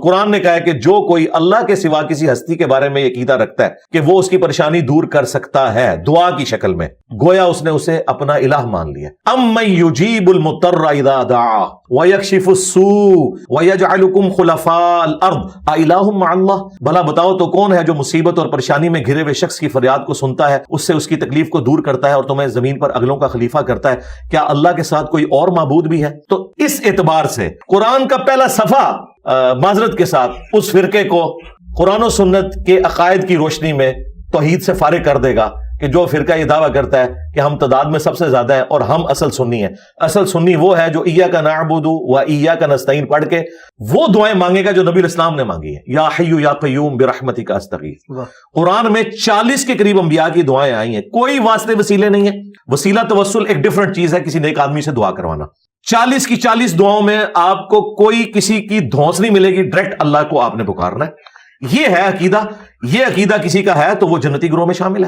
قرآن نے کہا ہے کہ جو کوئی اللہ کے سوا کسی ہستی کے بارے میں یہ عقیدہ رکھتا ہے کہ وہ اس کی پریشانی دور کر سکتا ہے دعا کی شکل میں، گویا اس نے اسے اپنا الہ مان لیا۔ امن یجیب المضطر اذا دعا ویکشف السوء ویجعلکم خلفاء الارض االہ مع اللہ، بھلا بتاؤ تو کون ہے جو مصیبت اور پریشانی میں گھرے ہوئے شخص کی فریاد کو سنتا ہے، اس سے اس کی تکلیف کو دور کرتا ہے اور تمہیں زمین پر اگلوں کا خلیفہ کرتا ہے؟ کیا اللہ کے ساتھ کوئی اور معبود بھی ہے؟ تو اس اعتبار سے قرآن کا پہلا صفحہ معذرت کے ساتھ اس فرقے کو قرآن و سنت کے عقائد کی روشنی میں توحید سے فارغ کر دے گا کہ جو فرقہ یہ دعویٰ کرتا ہے کہ ہم تعداد میں سب سے زیادہ ہیں اور ہم اصل سنی ہیں۔ اصل سنی وہ ہے جو ایاک نعبد و ایاک نستعین پڑھ کے وہ دعائیں مانگے گا جو نبی الاسلام نے مانگی ہیں، یا حی یا قیوم برحمتک استغیث۔ قرآن میں 40 کے قریب انبیاء کی دعائیں آئی ہیں، کوئی واسطے وسیلے نہیں ہیں۔ وسیلہ توسل ایک ڈیفرنٹ چیز ہے، کسی نیک آدمی سے دعا کروانا۔ 40 کی 40 دعاؤں میں آپ کو کوئی کسی کی دھونس نہیں ملے گی، ڈائریکٹ اللہ کو آپ نے پکارنا ہے۔ یہ ہے عقیدہ، یہ عقیدہ کسی کا ہے تو وہ جنتی گروہ میں شامل ہے۔